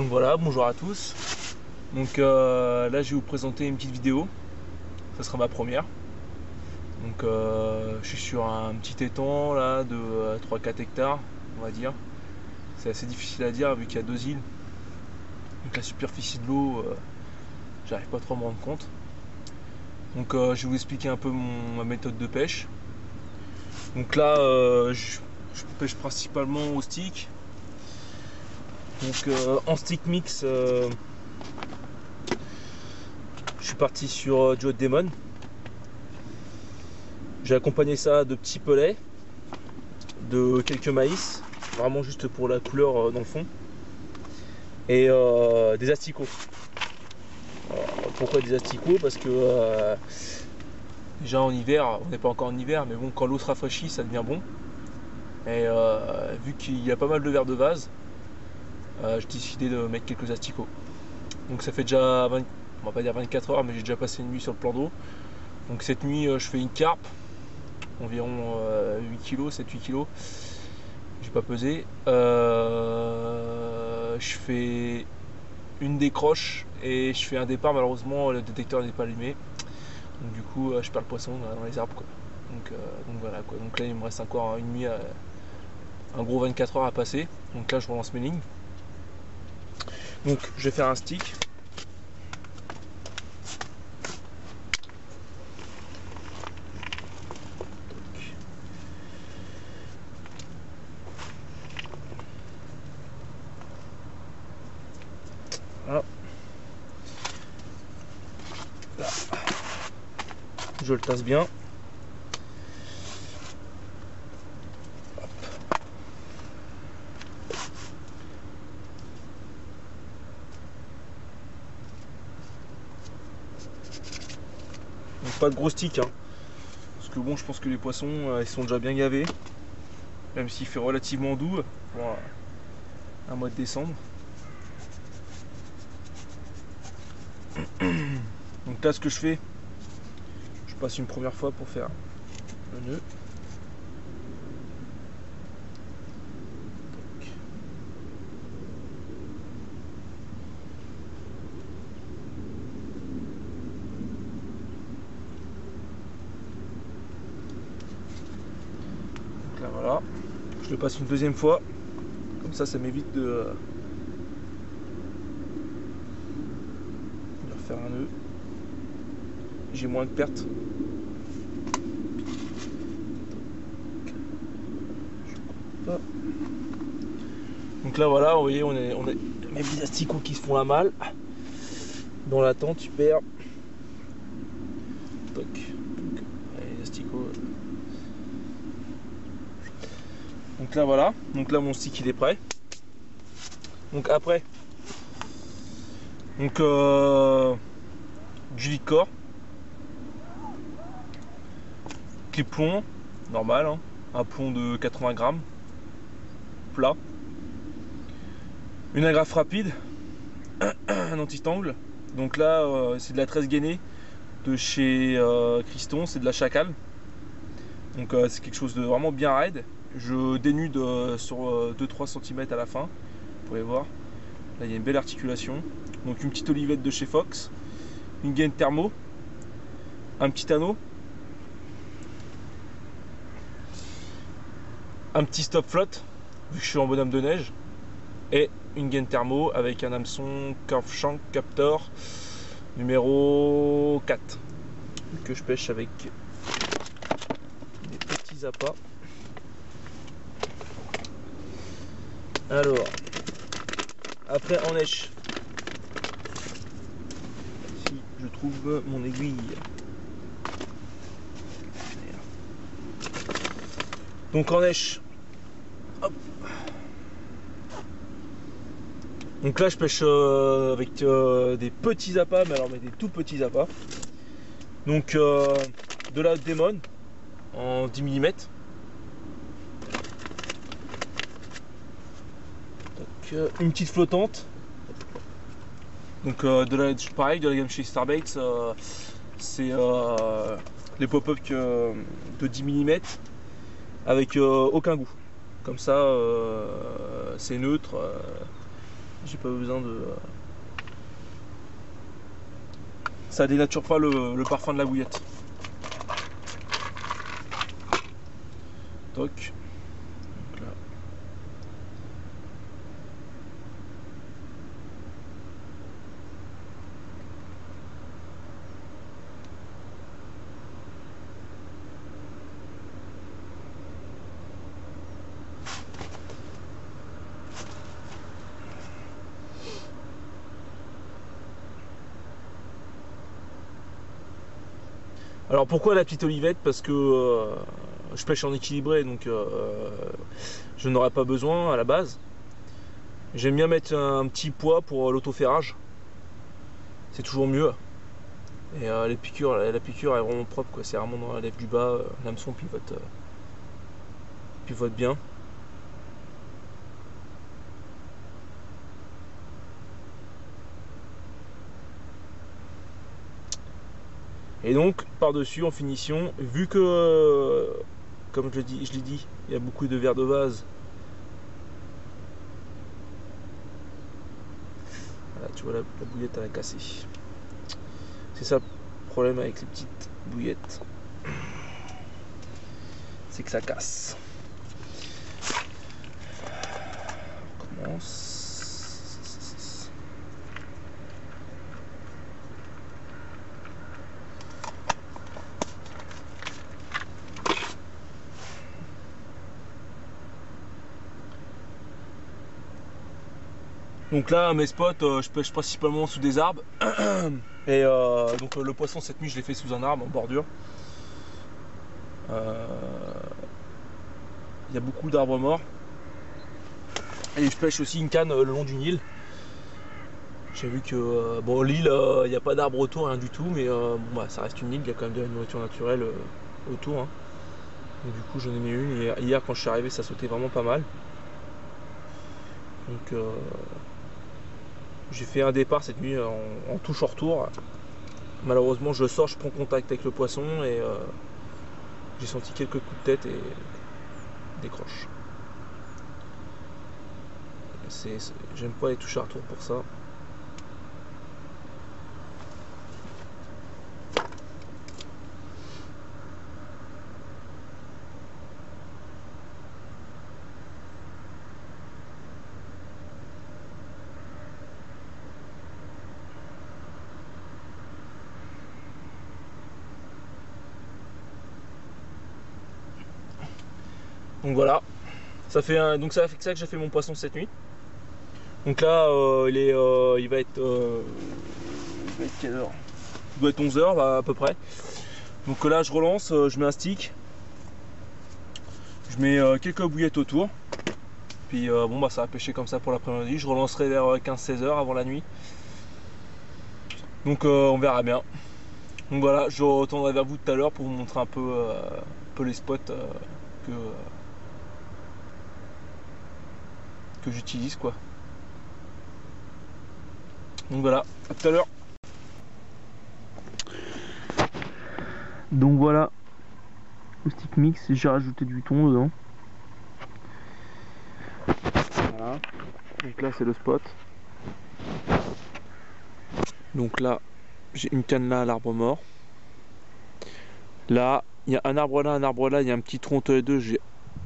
Donc voilà, bonjour à tous. Donc là je vais vous présenter une petite vidéo. Ça sera ma première. Donc je suis sur un petit étang là de 3-4 hectares, on va dire. C'est assez difficile à dire vu qu'il y a deux îles. Donc la superficie de l'eau, j'arrive pas trop à me rendre compte. Donc je vais vous expliquer un peu ma méthode de pêche. Donc là je pêche principalement au stick. Donc en stick mix, je suis parti sur du Hot Demon. J'ai accompagné ça de petits pelets, de quelques maïs, vraiment juste pour la couleur dans le fond, et des asticots. Alors, pourquoi des asticots? Parce que déjà en hiver, on n'est pas encore en hiver, mais bon, quand l'eau se rafraîchit, ça devient bon. Et vu qu'il y a pas mal de vers de vase, j'ai décidé de mettre quelques asticots. Donc ça fait déjà 20, on va pas dire 24 heures, mais j'ai déjà passé une nuit sur le plan d'eau. Donc cette nuit, je fais une carpe, environ 8 kg, 7-8 kg. J'ai pas pesé. Je fais une décroche et je fais un départ. Malheureusement, le détecteur n'est pas allumé. Donc du coup, je perds le poisson dans les arbres, quoi. Donc voilà, quoi. Donc là, il me reste encore une nuit, un gros 24 heures à passer. Donc là, je relance mes lignes. Donc je vais faire un stick. Voilà. Là. Je le tasse bien. Donc pas de gros stick, hein. Parce que bon, je pense que les poissons ils sont déjà bien gavés, même s'il fait relativement doux pour un mois de décembre. Donc là, ce que je fais, je passe une première fois pour faire le nœud. Donc là, voilà. Je le passe une deuxième fois. Comme ça m'évite de refaire un nœud. J'ai moins de pertes. Donc là voilà, vous voyez, on a mes petits asticots qui se font la malle. Dans la tente, super. Toc. Donc, les asticots. Donc là voilà, donc là mon stick il est prêt. Donc après, donc du licor, clip plomb, normal, hein, un plomb de 80 grammes, plat, une agrafe rapide, un anti-tangle. Donc là c'est de la 13 gainée de chez Criston, c'est de la Chacal. Donc c'est quelque chose de vraiment bien raide. Je dénude sur 2-3 cm à la fin, vous pouvez voir. Là il y a une belle articulation. Donc une petite olivette de chez Fox, une gaine thermo, un petit anneau, un petit stop flotte, vu que je suis en bonhomme de neige, et une gaine thermo avec un hameçon Curve Shank Captor numéro 4 que je pêche avec des petits appâts. Alors, après en neige, si je trouve mon aiguille. Donc en neige, hop. Donc là je pêche avec des petits appâts, mais alors des tout petits appâts. Donc de la Hot Demon en 10 mm. Une petite flottante. Donc pareil, de la gamme chez Starbaits, c'est les pop-up de 10 mm avec aucun goût. Comme ça, c'est neutre. J'ai pas besoin de... Ça dénature pas le parfum de la bouillette. Toc. Donc là. Alors pourquoi la petite olivette? Parce que je pêche en équilibré, donc je n'aurais pas besoin à la base. J'aime bien mettre un petit poids pour l'autoferrage. C'est toujours mieux. Et la piqûre est vraiment propre, quoi. C'est vraiment dans la lèvre du bas, l'hameçon pivote bien. Et donc par-dessus en finition, vu que comme je l'ai dit, il y a beaucoup de verre de vase. Voilà, tu vois la bouillette elle a cassé. C'est ça le problème avec les petites bouillettes. C'est que ça casse. On commence. Donc là, mes spots, je pêche principalement sous des arbres. Et donc le poisson cette nuit, je l'ai fait sous un arbre en bordure. Il y a beaucoup d'arbres morts. Et je pêche aussi une canne le long du Nil. J'ai vu que bon, l'île, il n'y a pas d'arbres autour, rien du tout, mais bon, bah, ça reste une île, il y a quand même de la nourriture naturelle autour. Hein. Et du coup, j'en ai mis une. Et hier, quand je suis arrivé, ça sautait vraiment pas mal. Donc j'ai fait un départ cette nuit en touche en retour. Malheureusement je sors, je prends contact avec le poisson et j'ai senti quelques coups de tête et décroche. J'aime pas les touches à retour pour ça. Donc voilà, ça fait ça que j'ai fait mon poisson cette nuit. Donc là, il va être quelle heure? Il doit être 11 h à peu près. Donc là, je relance, je mets un stick, je mets quelques bouillettes autour. Puis bon, bah ça va pêcher comme ça pour l'après-midi. Je relancerai vers 15-16 h avant la nuit. Donc on verra bien. Donc voilà, je retournerai vers vous tout à l'heure pour vous montrer un peu les spots que j'utilise, quoi. Donc voilà, à tout à l'heure. Donc voilà, au stick mix, j'ai rajouté du thon dedans. Voilà, donc là c'est le spot. Donc là, j'ai une canne là à l'arbre mort. Là, il y a un arbre là, il y a un petit tronc entre les deux. J'ai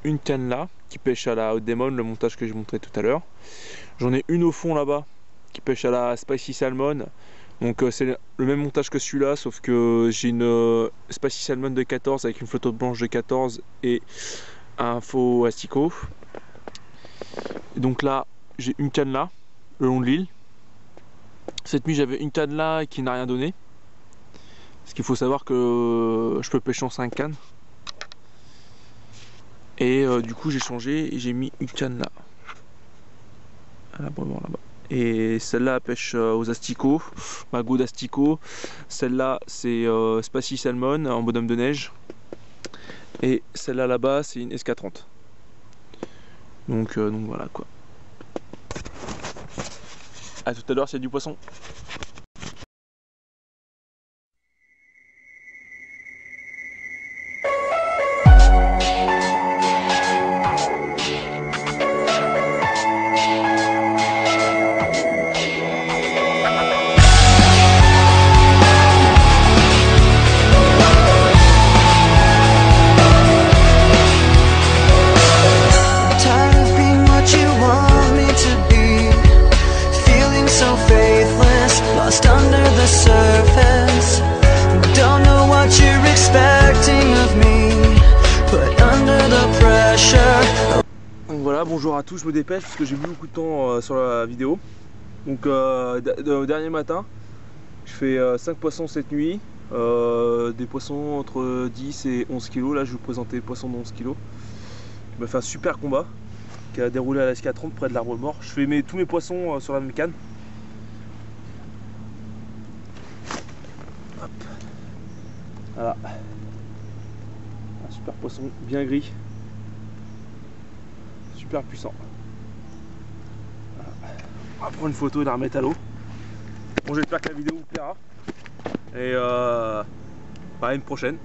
une canne là qui pêche à la Haute Démon, le montage que j'ai montré tout à l'heure. J'en ai une au fond là-bas qui pêche à la Spicy Salmon. Donc c'est le même montage que celui-là, sauf que j'ai une Spicy Salmon de 14 avec une flotte blanche de 14 et un faux asticot. Et donc là, j'ai une canne là, le long de l'île. Cette nuit, j'avais une canne là qui n'a rien donné. Parce qu'il faut savoir que je peux pêcher en 5 cannes. Et du coup, j'ai changé et j'ai mis une canne là. À l'abrément là-bas. Et celle-là pêche aux asticots, magot d'asticot. Celle-là c'est Spicy Salmon en bonhomme de neige. Et celle-là là-bas c'est une SK30. Donc voilà quoi. A tout à l'heure, s'il y a du poisson. bonjour à tous, je me dépêche parce que j'ai mis beaucoup de temps sur la vidéo. Donc dernier matin, je fais 5 poissons cette nuit, des poissons entre 10 et 11 kg. Là je vais vous présenter le poisson de 11 kg. Il m'a fait un super combat qui a déroulé à la SK30 près de l'arbre mort. Je fais tous mes poissons sur la même canne. Hop. Voilà. Un super poisson bien gris. Super puissant. Voilà. On va prendre une photo et la remettre à l'eau. Bon, j'espère que la vidéo vous plaira. Et à une prochaine.